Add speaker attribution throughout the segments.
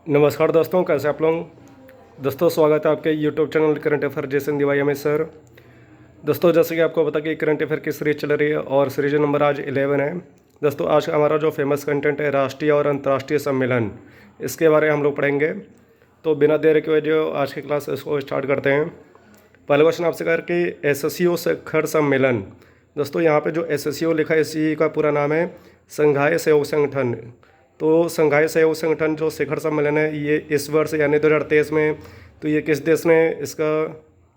Speaker 1: नमस्कार दोस्तों, कैसे आप लोग। दोस्तों स्वागत है आपके यूट्यूब चैनल करंट अफेयर जैसे दिवाई में सर। दोस्तों जैसे कि आपको पता कि करंट अफेयर की सीरीज चल रही है और सीरीज नंबर आज 11 है। दोस्तों आज हमारा जो फेमस कंटेंट है राष्ट्रीय और अंतर्राष्ट्रीय सम्मेलन, इसके बारे में हम लोग पढ़ेंगे। तो बिना देर के वजह आज की क्लास इसको स्टार्ट करते हैं। पहला क्वेश्चन आपसे कर कि एससीओ शिखर सम्मेलन। दोस्तों यहाँ पे जो एससीओ लिखा है इसी का पूरा नाम है संघाई सहयोग संगठन। तो संघाई सहयोग संगठन जो शिखर सम्मेलन है ये इस वर्ष यानी 2023 में, तो ये किस देश ने इसका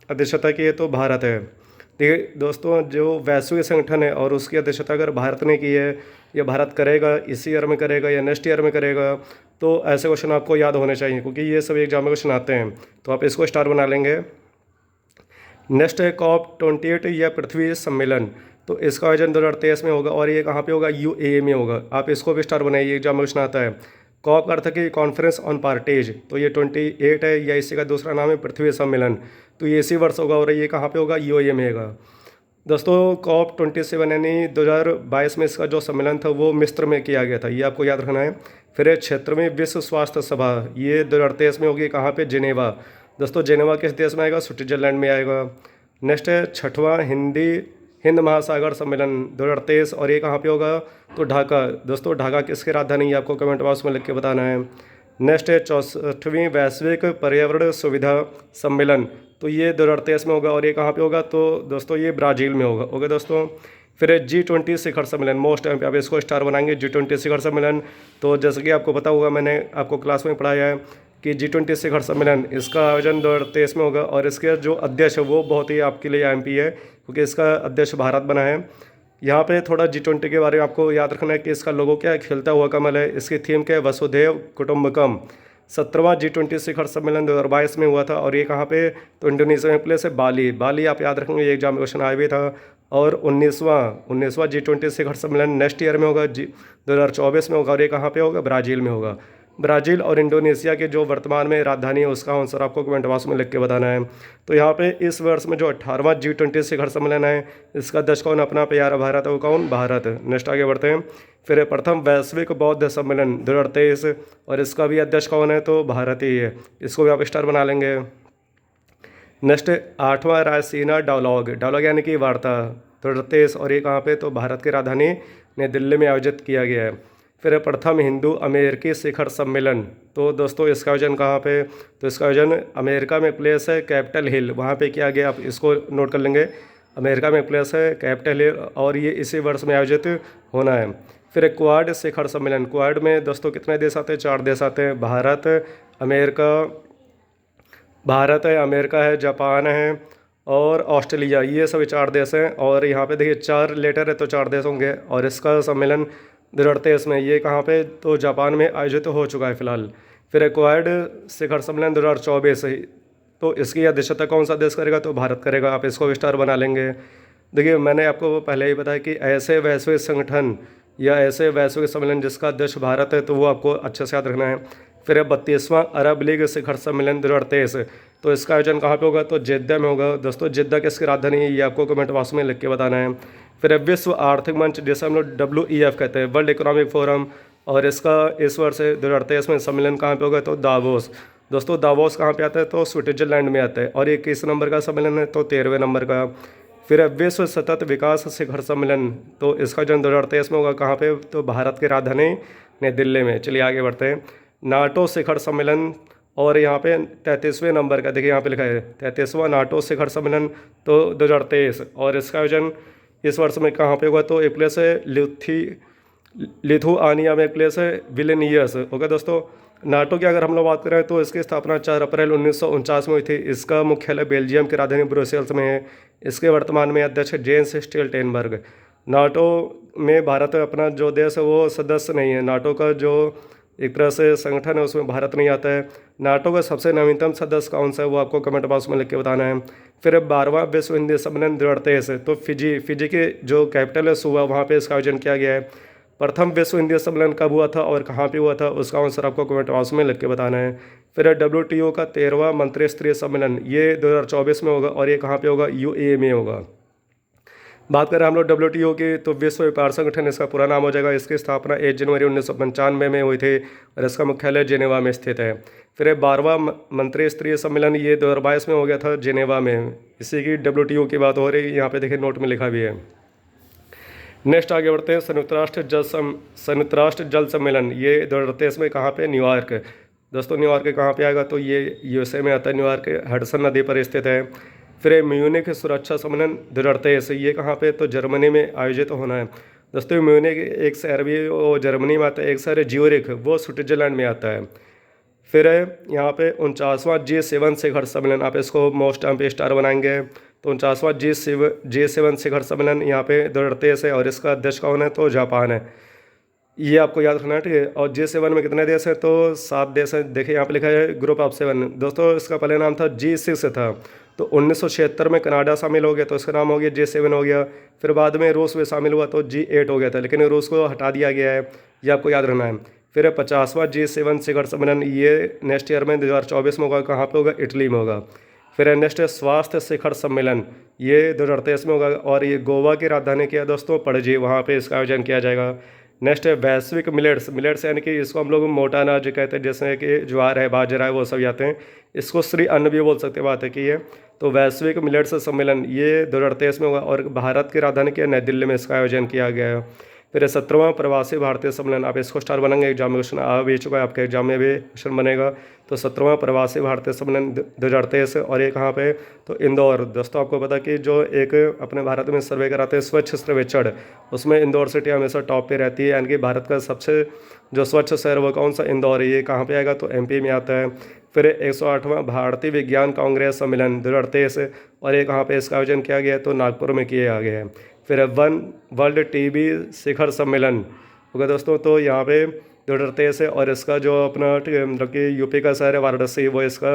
Speaker 1: अध्यक्षता की है, तो भारत है। देखिए दोस्तों, जो वैश्विक संगठन है और उसकी अध्यक्षता अगर भारत ने की है, या भारत करेगा इसी ईयर में करेगा या नेक्स्ट ईयर में करेगा, तो ऐसे क्वेश्चन आपको याद होने चाहिए क्योंकि ये सभी एग्जाम में क्वेश्चन आते हैं। तो आप इसको स्टार बना लेंगे। नेक्स्ट है COP28 या पृथ्वी सम्मेलन। तो इसका आयोजन 2023 में होगा और ये कहाँ पे होगा, UAE में होगा। आप इसको भी स्टार बनाइए, एग्जाम में क्वेश्चन आता है। कॉप का अर्थ है कि कॉन्फ्रेंस ऑन पार्टीज, तो ये 28 है या इसी का दूसरा नाम है पृथ्वी सम्मेलन। तो ये इसी वर्ष होगा और ये कहाँ पे होगा, UAE में होगा। दोस्तों COP27 यानी 2022 में इसका जो सम्मेलन था वो मिस्र में किया गया था, ये आपको याद रखना है। फिर 76वीं विश्व स्वास्थ्य सभा, ये 2023 में होगी, कहाँ पे, जिनेवा। दोस्तों जिनेवा किस देश में आएगा, स्विट्जरलैंड में आएगा। नेक्स्ट है 6वां हिंद महासागर सम्मेलन 2023 और ये कहाँ पे होगा, तो ढाका। दोस्तों ढाका किसकी राजधानी है, आपको कमेंट बॉक्स में लिख के बताना है। नेक्स्ट है 64वीं वैश्विक पर्यावरण सुविधा सम्मेलन, तो ये 2023 में होगा और ये कहाँ पे होगा, तो दोस्तों ये ब्राज़ील में होगा। ओके दोस्तों, फिर G20 शिखर सम्मेलन, मोस्ट टाइम पे आप इसको स्टार बनाएंगे। G20 शिखर सम्मेलन, तो जैसे कि आपको पता होगा, मैंने आपको क्लास में पढ़ाया है कि G20 शिखर सम्मेलन इसका आयोजन 2023 में होगा और इसके जो अध्यक्ष है वो बहुत ही आपके लिए MP है क्योंकि इसका अध्यक्ष भारत बना है। यहाँ पे थोड़ा G20 के बारे में आपको याद रखना है कि इसका लोगो क्या है, खिलता हुआ कमल है। इसकी थीम क्या है, वसुधैव कुटुम्बकम। 17वां G20 शिखर सम्मेलन 2022 में हुआ था और ये कहाँ पे, तो इंडोनेशिया में प्लेस है बाली आप याद रखेंगे, ये एग्जाम क्वेश्चन आया भी था। और 19वां G20 शिखर सम्मेलन नेक्स्ट ईयर में होगा, 2024 में होगा और ये कहाँ पे होगा, ब्राज़ील में होगा। ब्राज़ील और इंडोनेशिया के जो वर्तमान में राजधानी है उसका आंसर आपको कमेंट बॉक्स में लिख के बताना है। तो यहाँ पे इस वर्ष में जो 18वां G20 शिखर सम्मेलन है इसका अध्यक्ष कौन, अपना प्यारा भारत है, वो कौन, भारत। नेक्स्ट आगे बढ़ते हैं। फिर प्रथम वैश्विक बौद्ध सम्मेलन 2023 और इसका भी अध्यक्ष कौन है, तो भारत ही है। इसको भी आप स्टार बना लेंगे। नेक्स्ट 8वां रायसीना डायलॉग यानी कि वार्ता 2023 और ये कहाँ पे, तो भारत की राजधानी नई दिल्ली में आयोजित किया गया है। फिर प्रथम हिंदू अमेरिकी शिखर सम्मेलन, तो दोस्तों इसका आयोजन कहाँ पे, तो इसका आयोजन अमेरिका में प्लेस है कैपिटल हिल, वहाँ पे किया गया। आप इसको नोट कर लेंगे, अमेरिका में प्लेस है कैपिटल हिल और ये इसी वर्ष में आयोजित होना है। फिर क्वाड शिखर सम्मेलन, क्वाड में दोस्तों कितने देश आते हैं, 4 देश आते हैं, भारत है, अमेरिका है, जापान है और ऑस्ट्रेलिया, ये सभी 4 देश हैं। और यहाँ पे देखिए 4 लेटर है तो 4 देश होंगे और इसका सम्मेलन 2023 में, ये कहाँ पे, तो जापान में आयोजित हो चुका है फिलहाल। फिर क्वाड शिखर सम्मेलन 2024, तो इसकी अध्यक्षता कौन सा देश करेगा, तो भारत करेगा। आप इसको विस्तार बना लेंगे। देखिए मैंने आपको पहले ही बताया कि ऐसे वैश्विक संगठन या ऐसे वैश्विक सम्मेलन जिसका अध्यक्ष भारत है, तो वो आपको अच्छे से याद रखना है। फिर 32वां अरब लीग शिखर सम्मेलन 2023, तो इसका आयोजन कहाँ पे होगा, तो जेद्दा में होगा। दोस्तों जेद्दा किसकी राजधानी है, ये आपको कमेंट बॉक्स में लिख के बताना है। फिर विश्व आर्थिक मंच, जैसे हम लोग WEF कहते हैं, वर्ल्ड इकोनॉमिक फोरम, और इसका इस वर्ष 2023 में सम्मेलन कहाँ पे होगा, तो दावोस। दोस्तों दावोस कहाँ पे आता है, तो स्विट्जरलैंड में आता है और ये किस नंबर का सम्मेलन है, तो 13वें नंबर का। फिर विश्व सतत विकास शिखर सम्मेलन, तो इसका जन्म 2023 में होगा, कहाँ पे, तो भारत की राजधानी नई दिल्ली में। चलिए आगे बढ़ते हैं। नाटो शिखर सम्मेलन और यहाँ पे 33वें नंबर का, देखिए यहाँ पे लिखा है 33वां नाटो शिखर सम्मेलन, तो 2023 और इसका आयोजन इस वर्ष में कहाँ पे होगा, तो एक प्लेस है लिथुआनिया में, एक प्लेस है विलिनियस। ओके दोस्तों, नाटो की अगर हम लोग बात करें तो इसकी स्थापना 4 अप्रैल 1949 में हुई थी। इसका मुख्यालय बेल्जियम की राजधानी ब्रुसेल्स में है। इसके वर्तमान में अध्यक्ष जेंस स्टोल्टेनबर्ग। नाटो में भारत अपना जो देश है वो सदस्य नहीं है। नाटो का जो एक तरह से संगठन है उसमें भारत नहीं आता है। नाटो का सबसे नवीनतम सदस्य कौन सा है, वो आपको कमेंट बॉक्स में लिख के बताना है। फिर 12वां विश्व हिंदी सम्मेलन 2023, तो फिजी के जो कैपिटल है सुवा, वहाँ पे इसका आयोजन किया गया है। प्रथम विश्व हिंदी सम्मेलन कब हुआ था और कहाँ पे हुआ था, उसका आंसर आपको कमेंट बॉक्स में लिख के बताना है। फिर WTO का 13वां मंत्रिस्तरीय सम्मेलन, ये 2024 में होगा और ये कहाँ पे होगा, UAE में होगा। बात करें हम लोग WTO की, तो विश्व व्यापार संगठन इसका पूरा नाम हो जाएगा। इसकी स्थापना 1 जनवरी 1995 में हुई थी और इसका मुख्यालय जेनेवा में स्थित है। फिर ये 12वां मंत्री स्तरीय सम्मेलन ये 2022 में हो गया था जेनेवा में। इसी की WTO की बात हो रही है, यहाँ पे देखिए नोट में लिखा भी है। नेक्स्ट आगे बढ़ते हैं, संयुक्त राष्ट्र जल सम्मेलन ये 2023 में कहाँ पे, न्यूयॉर्क। दोस्तों न्यूयॉर्क कहाँ पे आएगा, तो ये USA में आता है, न्यूयॉर्क हडसन नदी पर स्थित है। फिर म्यूनिख सुरक्षा सम्मेलन 2023 ये कहाँ पे, तो जर्मनी में आयोजित होना है। दोस्तों म्यूनिख एक शहर भी वो जर्मनी में आता है, एक शहर है ज्यूरिख वो स्विट्जरलैंड में आता है। फिर यहाँ पे 49वां G7 शिखर सम्मेलन, आप इसको मोस्ट एम पे स्टार बनाएंगे। तो 49वां G7 शिखर सम्मेलन यहाँ पे 2023 है और इसका अध्यक्ष कौन है, तो जापान है। ये आपको याद रखना है, ठीक है। और G7 में कितने देश हैं, तो 7 देश हैं। देखिए यहाँ पे लिखा है ग्रुप ऑफ 7। दोस्तों इसका पहले नाम था G6 था, तो 1976 में कनाडा शामिल हो गया तो इसका नाम हो गया G7 हो गया। फिर बाद में रूस में शामिल हुआ तो G8 हो गया था, लेकिन रूस को हटा दिया गया है, ये आपको याद रखना है। फिर 50वां G7 शिखर सम्मेलन ये नेक्स्ट ईयर में 2024 में होगा, कहाँ पे होगा, इटली में होगा। फिर नेक्स्ट है स्वास्थ्य शिखर सम्मेलन, ये 2023 में होगा और ये गोवा की राजधानी क्या है दोस्तों, पणजी, वहाँ पे इसका आयोजन किया जाएगा। नेक्स्ट है वैश्विक मिलेट्स यानी कि इसको हम लोग मोटा अनाज कहते हैं, जैसे कि ज्वार है, बाजरा है, वो सब आते हैं। इसको श्री अन्न भी बोल सकते हैं, बात है कि ये तो वैश्विक मिलेट्स सम्मेलन ये 2023 में होगा और भारत की राजधानी क्या, नई दिल्ली में इसका आयोजन किया गया है। फिर 17वां प्रवासी भारतीय सम्मेलन, आप इसको स्टार बनाएंगे, एग्जाम में क्वेश्चन आ भी चुका है, आपके एग्जाम में भी क्वेश्चन बनेगा। तो 17वां प्रवासी भारतीय सम्मेलन 2023 और ये कहाँ पे, तो इंदौर। दोस्तों आपको पता कि जो एक अपने भारत में सर्वे कराते हैं स्वच्छ सर्वेक्षण, उसमें इंदौर सिटी हमेशा टॉप पे रहती है, यानी कि भारत का सबसे जो स्वच्छ शहर वो कौन सा, इंदौर है। ये कहाँ पे आएगा, तो MP में आता है। फिर 108वां भारतीय विज्ञान कांग्रेस सम्मेलन 2023 और ये कहाँ पे इसका आयोजन किया गया है, तो नागपुर में किया गया है। फिर वर्ल्ड TB शिखर सम्मेलन होगा दोस्तों, तो यहाँ पे 2023 है और इसका जो अपना मतलब कि UP का शहर है वाराणसी, वो इसका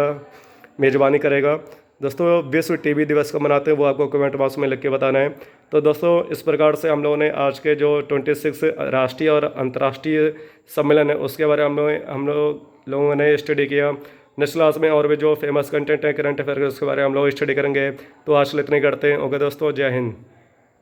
Speaker 1: मेज़बानी करेगा। दोस्तों विश्व TB दिवस कब मनाते हैं वो आपको कमेंट बॉक्स में लिख के बताना है। तो दोस्तों इस प्रकार से हम लोगों ने आज के जो 26 राष्ट्रीय और अंतर्राष्ट्रीय सम्मेलन है उसके बारे में हम लोगों ने स्टडी किया। नेक्स्ट क्लास में और भी जो फेमस कंटेंट है करंट अफेयर के उसके बारे में हम लोग स्टडी करेंगे। तो आज इतने करते हैं। ओके दोस्तों, जय हिंद।